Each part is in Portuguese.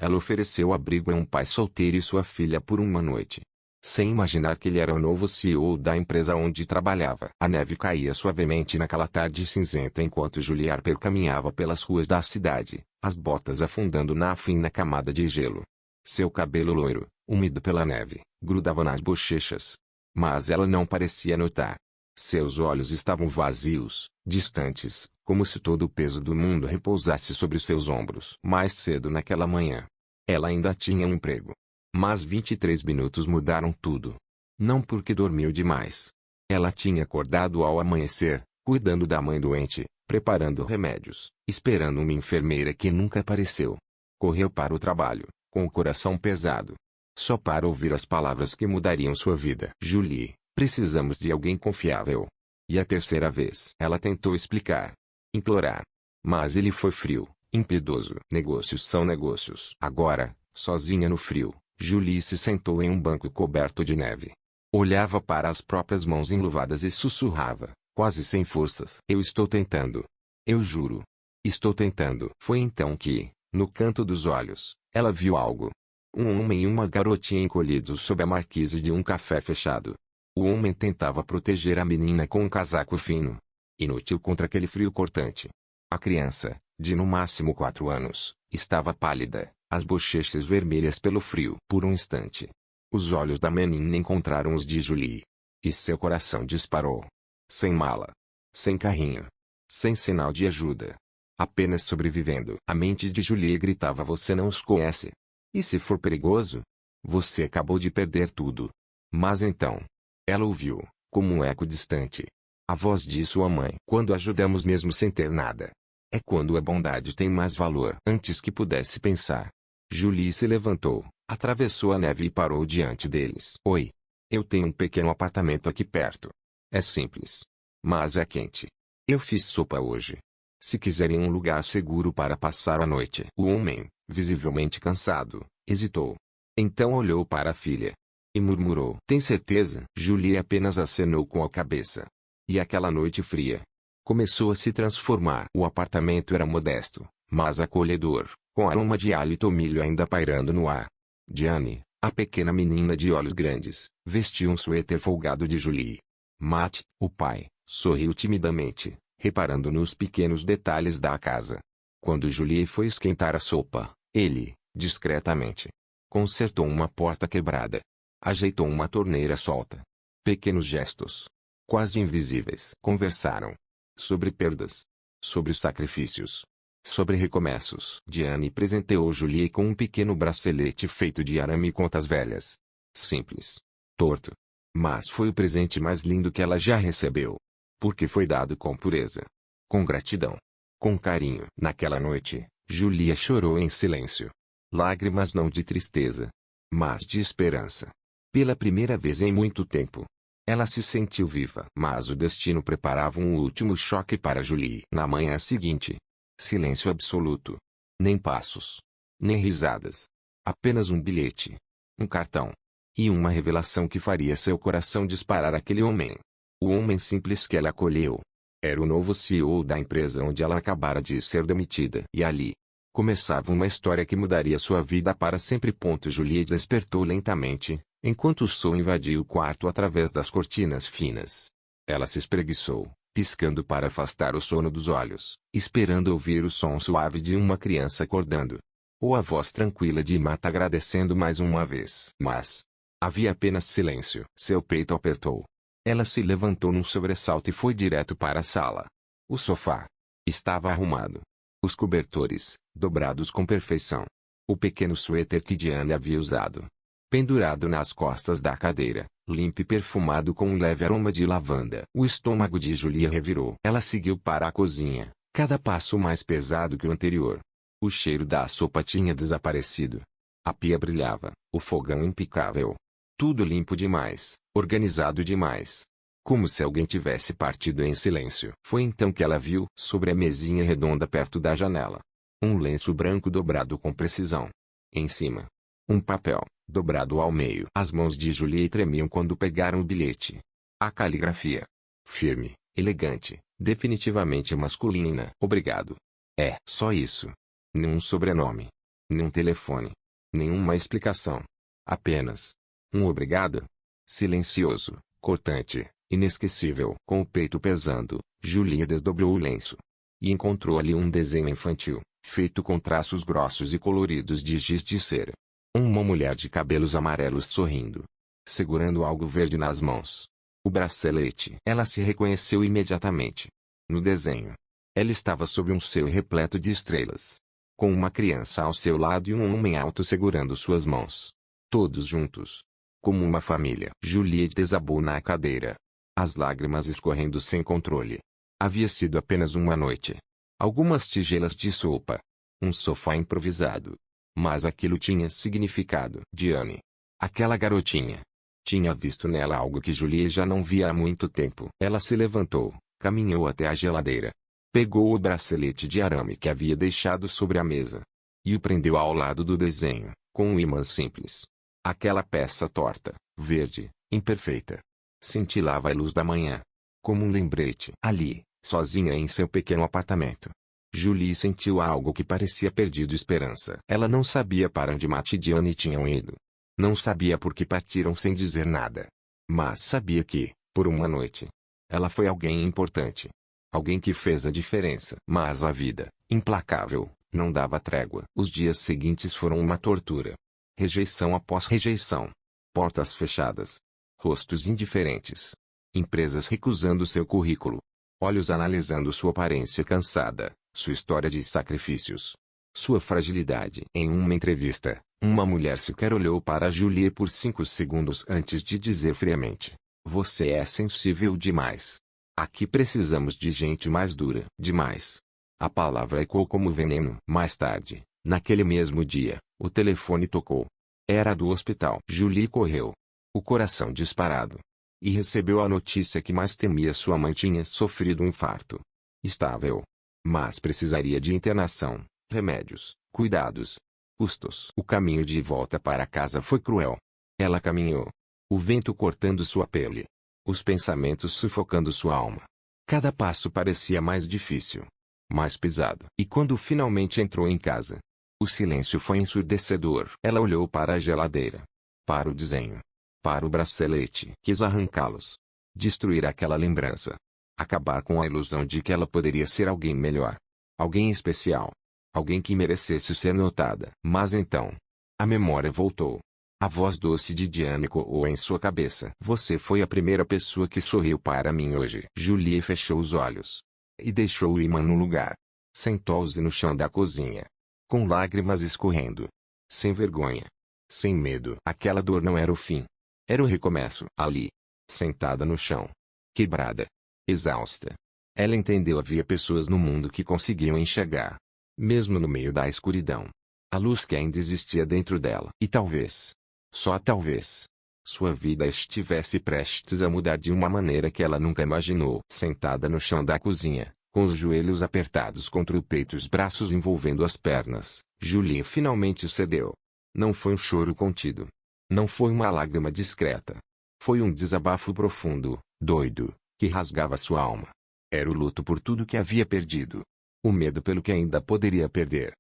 Ela ofereceu abrigo a um pai solteiro e sua filha por uma noite. Sem imaginar que ele era o novo CEO da empresa onde trabalhava. A neve caía suavemente naquela tarde cinzenta enquanto Julie Harper caminhava pelas ruas da cidade, as botas afundando na fina camada de gelo. Seu cabelo loiro, úmido pela neve, grudava nas bochechas. Mas ela não parecia notar. Seus olhos estavam vazios, distantes, como se todo o peso do mundo repousasse sobre seus ombros. Mais cedo naquela manhã, ela ainda tinha um emprego. Mas 23 minutos mudaram tudo. Não porque dormiu demais. Ela tinha acordado ao amanhecer, cuidando da mãe doente, preparando remédios, esperando uma enfermeira que nunca apareceu. Correu para o trabalho, com o coração pesado. Só para ouvir as palavras que mudariam sua vida. Julie, precisamos de alguém confiável. E a terceira vez ela tentou explicar. Implorar. Mas ele foi frio, impiedoso. Negócios são negócios. Agora, sozinha no frio, Julie se sentou em um banco coberto de neve. Olhava para as próprias mãos enluvadas e sussurrava, quase sem forças. Eu estou tentando. Eu juro. Estou tentando. Foi então que, no canto dos olhos, ela viu algo. Um homem e uma garotinha encolhidos sob a marquise de um café fechado. O homem tentava proteger a menina com um casaco fino. Inútil contra aquele frio cortante. A criança, de no máximo 4 anos, estava pálida, as bochechas vermelhas pelo frio. Por um instante, os olhos da menina encontraram os de Julie. E seu coração disparou. Sem mala. Sem carrinho. Sem sinal de ajuda. Apenas sobrevivendo. A mente de Julie gritava: você não os conhece. E se for perigoso? Você acabou de perder tudo. Mas então, ela ouviu, como um eco distante, a voz de sua mãe. Quando ajudamos mesmo sem ter nada, é quando a bondade tem mais valor. Antes que pudesse pensar, Julie se levantou, atravessou a neve e parou diante deles. Oi. Eu tenho um pequeno apartamento aqui perto. É simples. Mas é quente. Eu fiz sopa hoje. Se quiserem um lugar seguro para passar a noite. O homem, visivelmente cansado, hesitou. Então olhou para a filha. E murmurou: tem certeza? Julie apenas acenou com a cabeça. E aquela noite fria começou a se transformar. O apartamento era modesto, mas acolhedor, com aroma de alho e tomilho ainda pairando no ar. Diane, a pequena menina de olhos grandes, vestia um suéter folgado de Julie. Matt, o pai, sorriu timidamente, reparando nos pequenos detalhes da casa. Quando Julie foi esquentar a sopa, ele, discretamente, consertou uma porta quebrada. Ajeitou uma torneira solta. Pequenos gestos, quase invisíveis. Conversaram sobre perdas, sobre sacrifícios, sobre recomeços. Diane presenteou Julie com um pequeno bracelete feito de arame e contas velhas. Simples, torto, mas foi o presente mais lindo que ela já recebeu. Porque foi dado com pureza, com gratidão, com carinho. Naquela noite, Julia chorou em silêncio. Lágrimas não de tristeza, mas de esperança. Pela primeira vez em muito tempo, ela se sentiu viva. Mas o destino preparava um último choque para Julie. Na manhã seguinte, silêncio absoluto. Nem passos, nem risadas. Apenas um bilhete, um cartão. E uma revelação que faria seu coração disparar. Aquele homem. O homem simples que ela acolheu. Era o novo CEO da empresa onde ela acabara de ser demitida. E ali começava uma história que mudaria sua vida para sempre. Julie despertou lentamente, enquanto o sol invadiu o quarto através das cortinas finas. Ela se espreguiçou, piscando para afastar o sono dos olhos, esperando ouvir o som suave de uma criança acordando. Ou a voz tranquila de Matt agradecendo mais uma vez. Mas havia apenas silêncio. Seu peito apertou. Ela se levantou num sobressalto e foi direto para a sala. O sofá estava arrumado. Os cobertores, dobrados com perfeição. O pequeno suéter que Diane havia usado, pendurado nas costas da cadeira, limpo e perfumado com um leve aroma de lavanda. O estômago de Julia revirou. Ela seguiu para a cozinha, cada passo mais pesado que o anterior. O cheiro da sopa tinha desaparecido. A pia brilhava, o fogão impecável. Tudo limpo demais, organizado demais. Como se alguém tivesse partido em silêncio. Foi então que ela viu, sobre a mesinha redonda perto da janela, um lenço branco dobrado com precisão. Em cima, um papel, dobrado ao meio. As mãos de Julie tremiam quando pegaram o bilhete. A caligrafia, firme, elegante, definitivamente masculina. Obrigado. É só isso. Nenhum sobrenome. Nenhum telefone. Nenhuma explicação. Apenas um obrigado. Silencioso, cortante, inesquecível. Com o peito pesando, Julia desdobrou o lenço. E encontrou ali um desenho infantil, feito com traços grossos e coloridos de giz de cera. Uma mulher de cabelos amarelos sorrindo, segurando algo verde nas mãos. O bracelete. Ela se reconheceu imediatamente. No desenho. Ela estava sob um céu repleto de estrelas, com uma criança ao seu lado e um homem alto segurando suas mãos. Todos juntos. Como uma família. Juliette desabou na cadeira. As lágrimas escorrendo sem controle. Havia sido apenas uma noite. Algumas tigelas de sopa. Um sofá improvisado. Mas aquilo tinha significado. Diane. Aquela garotinha. Tinha visto nela algo que Juliette já não via há muito tempo. Ela se levantou, caminhou até a geladeira. Pegou o bracelete de arame que havia deixado sobre a mesa. E o prendeu ao lado do desenho, com um imã simples. Aquela peça torta, verde, imperfeita. Cintilava a luz da manhã. Como um lembrete. Ali, sozinha em seu pequeno apartamento. Julie sentiu algo que parecia perdido esperança. Ela não sabia para onde Matt e Diane tinham ido. Não sabia por que partiram sem dizer nada. Mas sabia que, por uma noite, ela foi alguém importante. Alguém que fez a diferença. Mas a vida, implacável, não dava trégua. Os dias seguintes foram uma tortura. Rejeição após rejeição. Portas fechadas. Rostos indiferentes. Empresas recusando seu currículo. Olhos analisando sua aparência cansada, sua história de sacrifícios. Sua fragilidade. Em uma entrevista, uma mulher sequer olhou para Julie por 5 segundos antes de dizer friamente: "Você é sensível demais. Aqui precisamos de gente mais dura demais." A palavra ecoou como veneno. Mais tarde, naquele mesmo dia, o telefone tocou. Era do hospital. Julie correu, o coração disparado, e recebeu a notícia que mais temia: sua mãe tinha sofrido um infarto. Estável. Mas precisaria de internação, remédios, cuidados, custos. O caminho de volta para casa foi cruel. Ela caminhou, o vento cortando sua pele, os pensamentos sufocando sua alma. Cada passo parecia mais difícil, mais pesado. E quando finalmente entrou em casa, o silêncio foi ensurdecedor. Ela olhou para a geladeira, para o desenho, para o bracelete. Quis arrancá-los, destruir aquela lembrança, acabar com a ilusão de que ela poderia ser alguém melhor, alguém especial, alguém que merecesse ser notada. Mas então, a memória voltou. A voz doce de Diane ecoou em sua cabeça: "Você foi a primeira pessoa que sorriu para mim hoje." Julie fechou os olhos e deixou o imã no lugar. Sentou-se no chão da cozinha, com lágrimas escorrendo. Sem vergonha. Sem medo. Aquela dor não era o fim. Era o recomeço. Ali, sentada no chão, quebrada, exausta, ela entendeu: havia pessoas no mundo que conseguiam enxergar, mesmo no meio da escuridão, a luz que ainda existia dentro dela. E talvez, só talvez, sua vida estivesse prestes a mudar de uma maneira que ela nunca imaginou. Sentada no chão da cozinha, com os joelhos apertados contra o peito e os braços envolvendo as pernas, Julie finalmente cedeu. Não foi um choro contido. Não foi uma lágrima discreta. Foi um desabafo profundo, doido, que rasgava sua alma. Era o luto por tudo que havia perdido. O medo pelo que ainda poderia perder.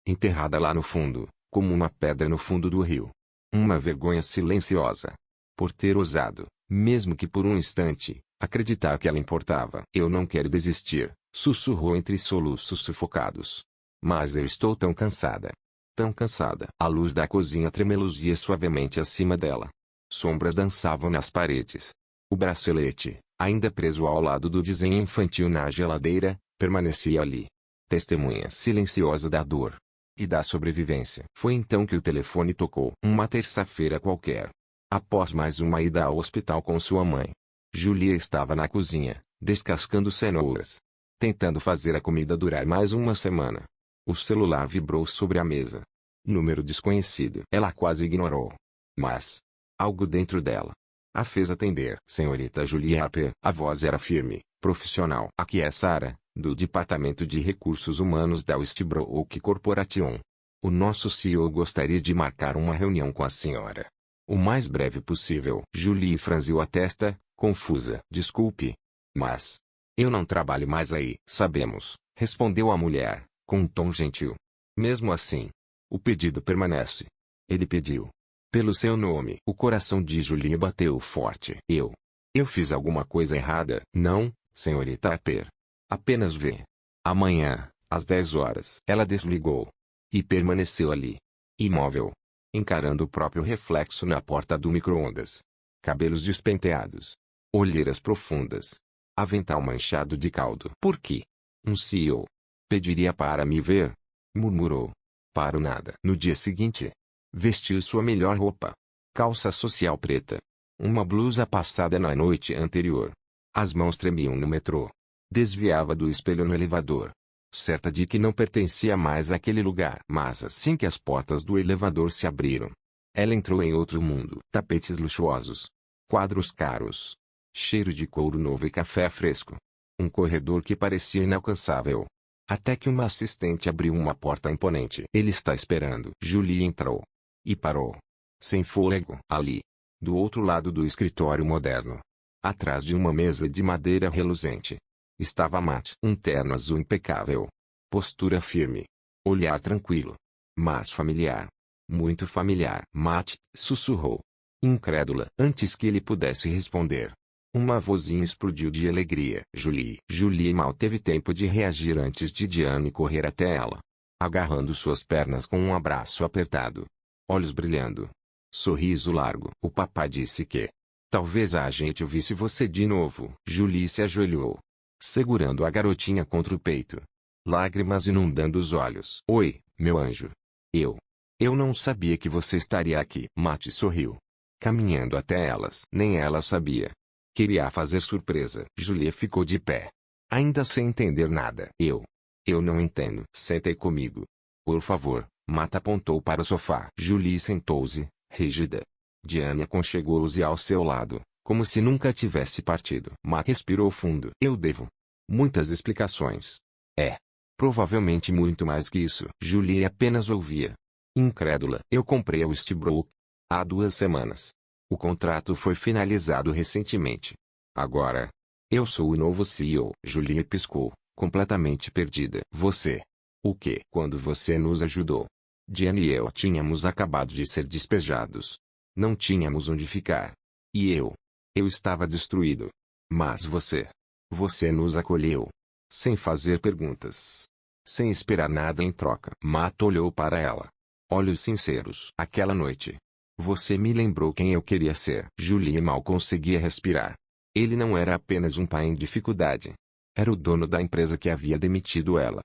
Enterrada lá no fundo, como uma pedra no fundo do rio. Uma vergonha silenciosa. Por ter ousado, mesmo que por um instante, acreditar que ela importava. "Eu não quero desistir", sussurrou entre soluços sufocados. "Mas eu estou tão cansada. Tão cansada." A luz da cozinha tremeluzia suavemente acima dela. Sombras dançavam nas paredes. O bracelete, ainda preso ao lado do desenho infantil na geladeira, permanecia ali. Testemunha silenciosa da dor e da sobrevivência. Foi então que o telefone tocou. Uma terça-feira qualquer. Após mais uma ida ao hospital com sua mãe, Julia estava na cozinha, descascando cenouras, tentando fazer a comida durar mais uma semana. O celular vibrou sobre a mesa. Número desconhecido. Ela quase ignorou. Mas algo dentro dela a fez atender. "Senhorita Julie Harper." A voz era firme, profissional. "Aqui é Sarah, do Departamento de Recursos Humanos da Westbrook Corporation. O nosso CEO gostaria de marcar uma reunião com a senhora o mais breve possível." Julie franziu a testa, confusa. "Desculpe, mas eu não trabalho mais aí." "Sabemos", respondeu a mulher, com um tom gentil. "Mesmo assim, O pedido permanece. Ele pediu. Pelo seu nome. O coração de Julie bateu forte. Eu fiz alguma coisa errada? Não, senhorita Harper. Apenas vê. Amanhã, às 10 horas. Ela desligou. E permaneceu ali. Imóvel. Encarando o próprio reflexo na porta do micro-ondas. Cabelos despenteados. Olheiras profundas. Avental manchado de caldo. Por quê? Um CEO. Pediria para me ver? Murmurou. Para o nada. No dia seguinte. Vestiu sua melhor roupa. Calça social preta. Uma blusa passada na noite anterior. As mãos tremiam no metrô. Desviava do espelho no elevador. Certa de que não pertencia mais àquele lugar. Mas assim que as portas do elevador se abriram, ela entrou em outro mundo. Tapetes luxuosos. Quadros caros. Cheiro de couro novo e café fresco. Um corredor que parecia inalcançável. Até que uma assistente abriu uma porta imponente. Ele está esperando. Julie entrou. E parou. Sem fôlego. Ali. Do outro lado do escritório moderno. Atrás de uma mesa de madeira reluzente. Estava Matt. Um terno azul impecável. Postura firme. Olhar tranquilo. Mas familiar. Muito familiar. Matt, sussurrou. Incrédula. Antes que ele pudesse responder. Uma vozinha explodiu de alegria. Julie. Julie mal teve tempo de reagir antes de Diane correr até ela. Agarrando suas pernas com um abraço apertado. Olhos brilhando. Sorriso largo. O papai disse que talvez a gente visse você de novo. Julie se ajoelhou. Segurando a garotinha contra o peito. Lágrimas inundando os olhos. Oi, meu anjo. Eu não sabia que você estaria aqui. Matt sorriu. Caminhando até elas. Nem ela sabia. Queria fazer surpresa. Julie ficou de pé. Ainda sem entender nada. Eu não entendo. Sente comigo. Por favor. Matt apontou para o sofá. Julie sentou-se, rígida. Diane aconchegou-se ao seu lado, como se nunca tivesse partido. Matt respirou fundo. Eu devo muitas explicações. Provavelmente muito mais que isso. Julie apenas ouvia. Incrédula. Eu comprei a Westbrook há 2 semanas. O contrato foi finalizado recentemente. Agora, eu sou o novo CEO. Julie piscou, completamente perdida. Você? O quê? Quando você nos ajudou? Diane e eu tínhamos acabado de ser despejados. Não tínhamos onde ficar. E eu estava destruído. Mas você nos acolheu. Sem fazer perguntas. Sem esperar nada em troca. Matt olhou para ela. Olhos sinceros. Aquela noite. Você me lembrou quem eu queria ser. Julie mal conseguia respirar. Ele não era apenas um pai em dificuldade. Era o dono da empresa que havia demitido ela.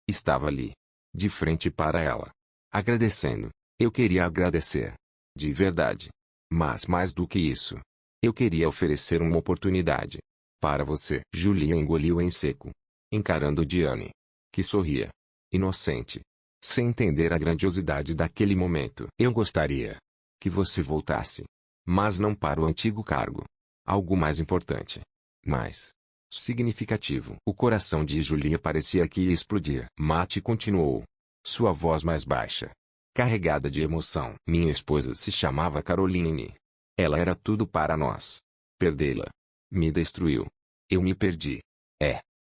Estava ali. De frente para ela. Agradecendo. Eu queria agradecer. De verdade. Mas mais do que isso. Eu queria oferecer uma oportunidade. Para você. Julie engoliu em seco. Encarando Diane. Que sorria. Inocente. Sem entender a grandiosidade daquele momento. Eu gostaria que você voltasse. Mas não para o antigo cargo. Algo mais importante. Mais significativo. O coração de Julie parecia que ia explodir. Matt continuou. Sua voz mais baixa. Carregada de emoção. Minha esposa se chamava Caroline. Ela era tudo para nós. Perdê-la me destruiu. Eu me perdi.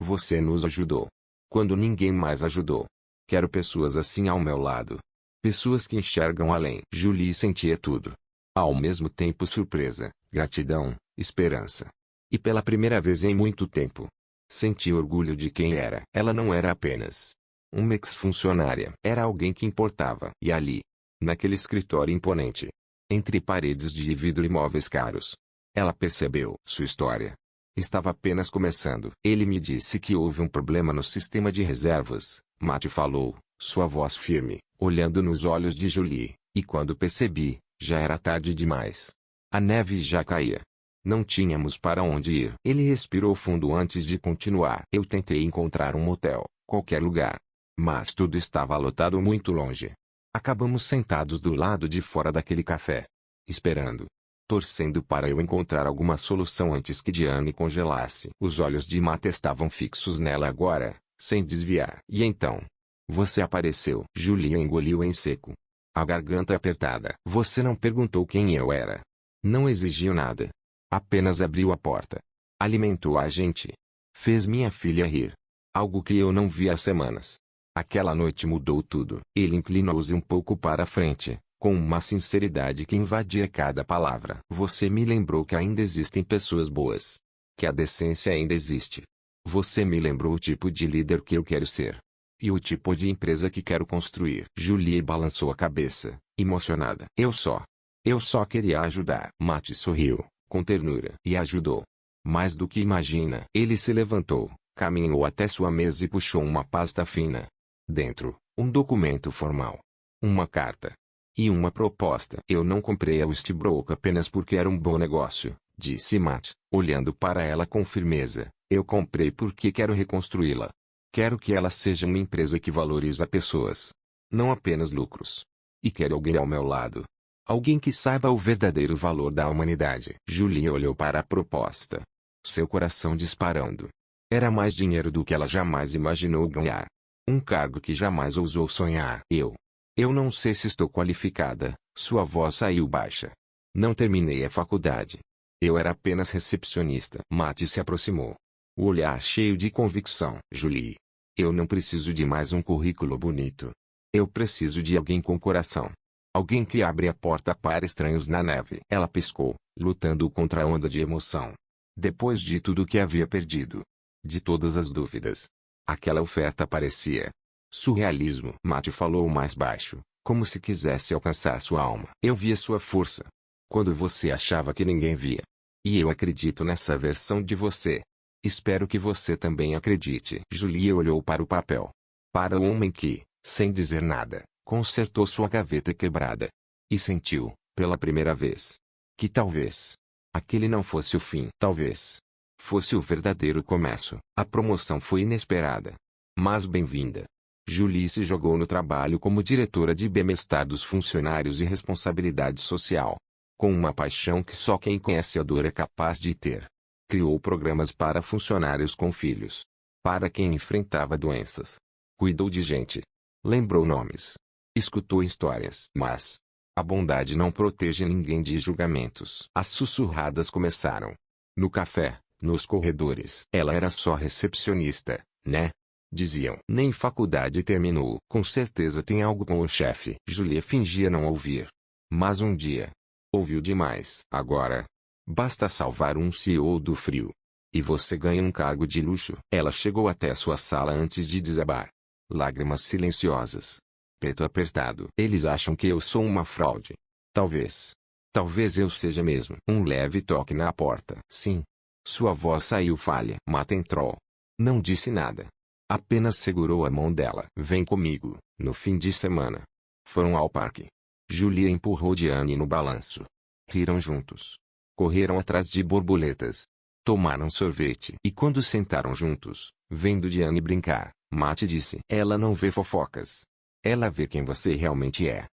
Você nos ajudou. Quando ninguém mais ajudou. Quero pessoas assim ao meu lado. Pessoas que enxergam além. Julie sentia tudo. Ao mesmo tempo surpresa, gratidão, esperança. E pela primeira vez em muito tempo, sentia orgulho de quem era. Ela não era apenas uma ex-funcionária. Era alguém que importava. E ali, naquele escritório imponente, entre paredes de vidro e móveis caros, ela percebeu. Sua história estava apenas começando. Ele me disse que houve um problema no sistema de reservas. Matt falou, sua voz firme, olhando nos olhos de Julie, e quando percebi, já era tarde demais. A neve já caía. Não tínhamos para onde ir. Ele respirou fundo antes de continuar. Eu tentei encontrar um motel, qualquer lugar. Mas tudo estava lotado muito longe. Acabamos sentados do lado de fora daquele café. Esperando. Torcendo para eu encontrar alguma solução antes que Diane congelasse. Os olhos de Matt estavam fixos nela agora, sem desviar. E então? Você apareceu. Julie engoliu em seco. A garganta apertada. Você não perguntou quem eu era. Não exigiu nada. Apenas abriu a porta. Alimentou a gente. Fez minha filha rir. Algo que eu não vi há semanas. Aquela noite mudou tudo. Ele inclinou-se um pouco para a frente, com uma sinceridade que invadia cada palavra. Você me lembrou que ainda existem pessoas boas. Que a decência ainda existe. Você me lembrou o tipo de líder que eu quero ser. E o tipo de empresa que quero construir. Julie balançou a cabeça, emocionada. Eu só queria ajudar. Matt sorriu, com ternura. E ajudou. Mais do que imagina. Ele se levantou, caminhou até sua mesa e puxou uma pasta fina. Dentro, um documento formal. Uma carta. E uma proposta. Eu não comprei a Westbrook apenas porque era um bom negócio, disse Matt, olhando para ela com firmeza. Eu comprei porque quero reconstruí-la. Quero que ela seja uma empresa que valoriza pessoas. Não apenas lucros. E quero alguém ao meu lado. Alguém que saiba o verdadeiro valor da humanidade. Julie olhou para a proposta. Seu coração disparando. Era mais dinheiro do que ela jamais imaginou ganhar. Um cargo que jamais ousou sonhar. Eu não sei se estou qualificada. Sua voz saiu baixa. Não terminei a faculdade. Eu era apenas recepcionista. Matt se aproximou. O olhar cheio de convicção. Julie. Eu não preciso de mais um currículo bonito. Eu preciso de alguém com coração. Alguém que abre a porta para estranhos na neve. Ela piscou, lutando contra a onda de emoção. Depois de tudo que havia perdido. De todas as dúvidas. Aquela oferta parecia surrealismo. Matt falou mais baixo, como se quisesse alcançar sua alma. Eu via sua força. Quando você achava que ninguém via. E eu acredito nessa versão de você. Espero que você também acredite. Julie olhou para o papel. Para o homem que, sem dizer nada, consertou sua gaveta quebrada. E sentiu, pela primeira vez, que talvez aquele não fosse o fim. Talvez fosse o verdadeiro começo. A promoção foi inesperada. Mas bem-vinda. Julie se jogou no trabalho como diretora de bem-estar dos funcionários e responsabilidade social. Com uma paixão que só quem conhece a dor é capaz de ter. Criou programas para funcionários com filhos. Para quem enfrentava doenças. Cuidou de gente. Lembrou nomes. Escutou histórias. Mas a bondade não protege ninguém de julgamentos. As sussurradas começaram. No café, nos corredores. Ela era só recepcionista, né? Diziam. Nem faculdade terminou. Com certeza tem algo com o chefe. Julia fingia não ouvir. Mas um dia. Ouviu demais. Agora. Basta salvar um CEO do frio. E você ganha um cargo de luxo. Ela chegou até sua sala antes de desabar. Lágrimas silenciosas. Peito apertado. Eles acham que eu sou uma fraude. Talvez. Talvez eu seja mesmo. Um leve toque na porta. Sim. Sua voz saiu falha. Matt entrou. Não disse nada. Apenas segurou a mão dela. Vem comigo, no fim de semana. Foram ao parque. Julia empurrou Diane no balanço. Riram juntos. Correram atrás de borboletas. Tomaram sorvete. E quando sentaram juntos, vendo Diane brincar, Matt disse: Ela não vê fofocas. Ela vê quem você realmente é.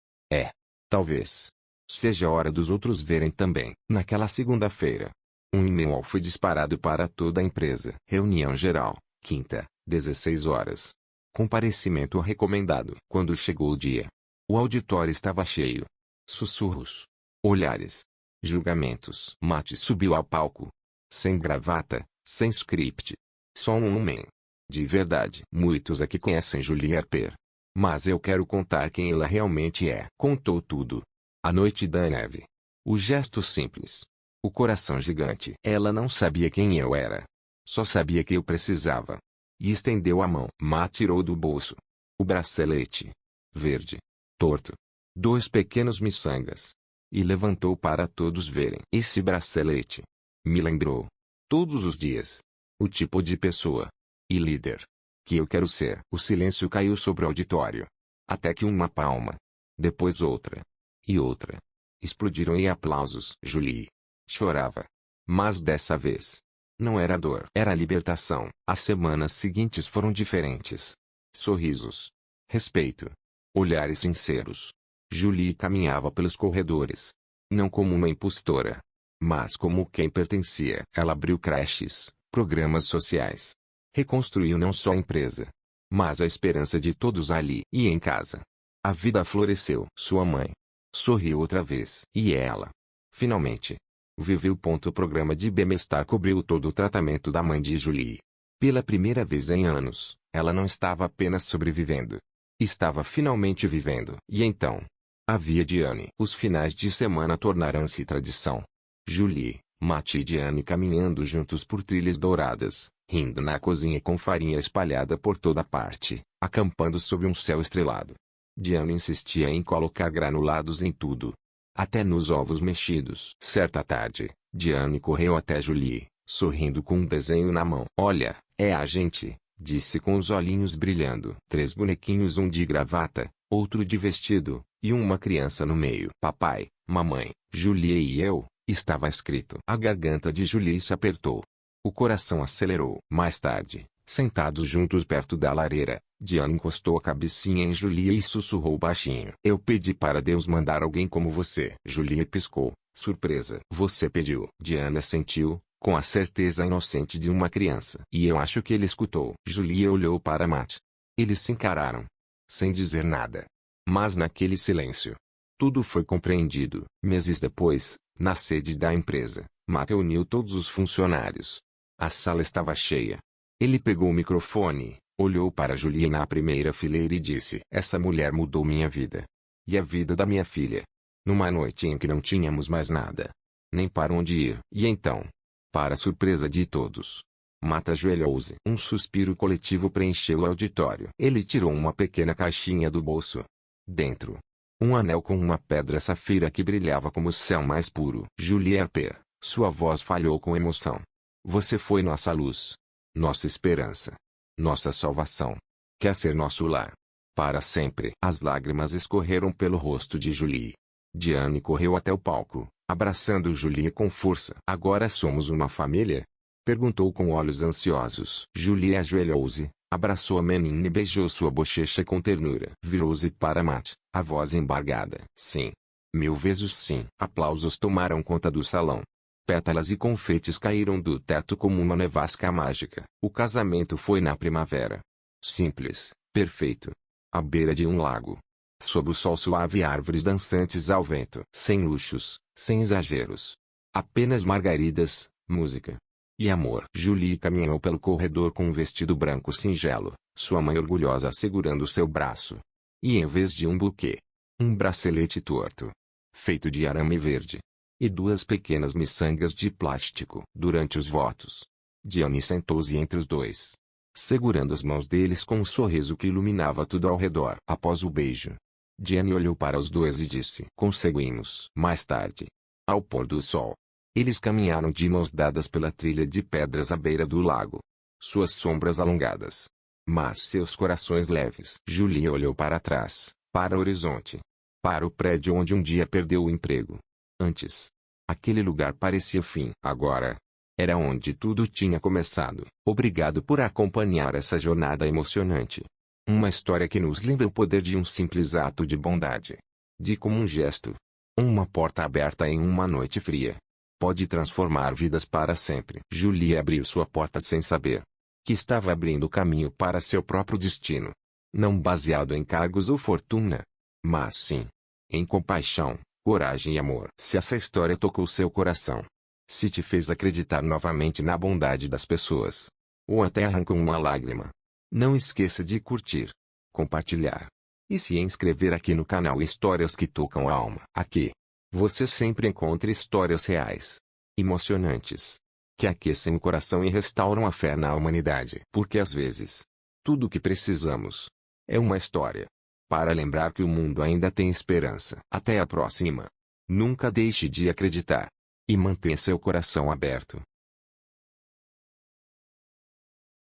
Talvez seja hora dos outros verem também. Naquela segunda-feira, um e-mail foi disparado para toda a empresa. Reunião geral, quinta, 16 horas. Comparecimento recomendado. Quando chegou o dia, o auditório estava cheio. Sussurros. Olhares. Julgamentos. Matt subiu ao palco. Sem gravata, sem script. Só um homem. De verdade. Muitos aqui conhecem Julie Harper. Mas eu quero contar quem ela realmente é. Contou tudo. A noite da neve. O gesto simples. O coração gigante. Ela não sabia quem eu era. Só sabia que eu precisava. E estendeu a mão. Matt tirou do bolso o bracelete. Verde. Torto. 2 pequenos miçangas. E levantou para todos verem. Esse bracelete me lembrou, todos os dias, o tipo de pessoa e líder que eu quero ser. O silêncio caiu sobre o auditório. Até que uma palma. Depois outra. E outra. Explodiram em aplausos. Julie chorava. Mas dessa vez, não era dor. Era libertação. As semanas seguintes foram diferentes. Sorrisos. Respeito. Olhares sinceros. Julie caminhava pelos corredores. Não como uma impostora. Mas como quem pertencia. Ela abriu creches, programas sociais. Reconstruiu não só a empresa, mas a esperança de todos ali. E em casa, a vida floresceu. Sua mãe sorriu outra vez. E ela, finalmente, viveu. O programa de bem-estar cobriu todo o tratamento da mãe de Julie. Pela primeira vez em anos, Ela não estava apenas sobrevivendo. Estava finalmente vivendo. E então? Havia Diane. Os finais de semana tornaram-se tradição. Julie, Matt e Diane caminhando juntos por trilhas douradas, rindo na cozinha com farinha espalhada por toda parte, acampando sob um céu estrelado. Diane insistia em colocar granulados em tudo, até nos ovos mexidos. Certa tarde, Diane correu até Julie, sorrindo com um desenho na mão. Olha, é a gente, disse com os olhinhos brilhando. 3 bonequinhos, um de gravata, outro de vestido, e uma criança no meio. Papai, mamãe, Julie e eu, estava escrito. A garganta de Julie se apertou. O coração acelerou. Mais tarde, sentados juntos perto da lareira, Diane encostou a cabecinha em Julie e sussurrou baixinho. Eu pedi para Deus mandar alguém como você. Julie piscou, surpresa. Você pediu. Diane assentiu, com a certeza inocente de uma criança. E eu acho que ele escutou. Julie olhou para Matt. Eles se encararam, sem dizer nada. Mas naquele silêncio, tudo foi compreendido. Meses depois, na sede da empresa, Matt reuniu todos os funcionários. A sala estava cheia. Ele pegou o microfone, olhou para Julie na primeira fileira e disse: Essa mulher mudou minha vida. E a vida da minha filha. Numa noite em que não tínhamos mais nada, nem para onde ir. E então, para surpresa de todos, Matt ajoelhou-se. Um suspiro coletivo preencheu o auditório. Ele tirou uma pequena caixinha do bolso. Dentro, um anel com uma pedra safira que brilhava como o céu mais puro. Julie Harper, sua voz falhou com emoção. Você foi nossa luz, nossa esperança, nossa salvação. Quer ser nosso lar para sempre. As lágrimas escorreram pelo rosto de Julie. Diane correu até o palco, abraçando Julie com força. Agora somos uma família? Perguntou com olhos ansiosos. Julie ajoelhou-se, abraçou a menina e beijou sua bochecha com ternura. Virou-se para Matt, a voz embargada. Sim. 1000 vezes sim. Aplausos tomaram conta do salão. Pétalas e confetes caíram do teto como uma nevasca mágica. O casamento foi na primavera. Simples, perfeito. À beira de um lago. Sob o sol suave e árvores dançantes ao vento. Sem luxos, sem exageros. Apenas margaridas, música e amor. Julie caminhou pelo corredor com um vestido branco singelo, sua mãe orgulhosa segurando seu braço. E em vez de um buquê, um bracelete torto, feito de arame verde, e 2 pequenas miçangas de plástico. Durante os votos, Diane sentou-se entre os dois, segurando as mãos deles com um sorriso que iluminava tudo ao redor. Após o beijo, Diane olhou para os dois e disse: Conseguimos. Mais tarde, ao pôr do sol, eles caminharam de mãos dadas pela trilha de pedras à beira do lago. Suas sombras alongadas, mas seus corações leves. Julie olhou para trás, para o horizonte, para o prédio onde um dia perdeu o emprego. Antes, aquele lugar parecia o fim. Agora, era onde tudo tinha começado. Obrigado por acompanhar essa jornada emocionante. Uma história que nos lembra o poder de um simples ato de bondade. De como um gesto, uma porta aberta em uma noite fria, pode transformar vidas para sempre. Julie abriu sua porta sem saber que estava abrindo caminho para seu próprio destino. Não baseado em cargos ou fortuna, mas sim em compaixão, coragem e amor. Se essa história tocou seu coração, se te fez acreditar novamente na bondade das pessoas, ou até arrancou uma lágrima, não esqueça de curtir, compartilhar e se inscrever aqui no canal Histórias que Tocam a Alma. Aqui, você sempre encontra histórias reais, emocionantes, que aquecem o coração e restauram a fé na humanidade. Porque às vezes, tudo o que precisamos é uma história para lembrar que o mundo ainda tem esperança. Até a próxima. Nunca deixe de acreditar e mantenha seu coração aberto.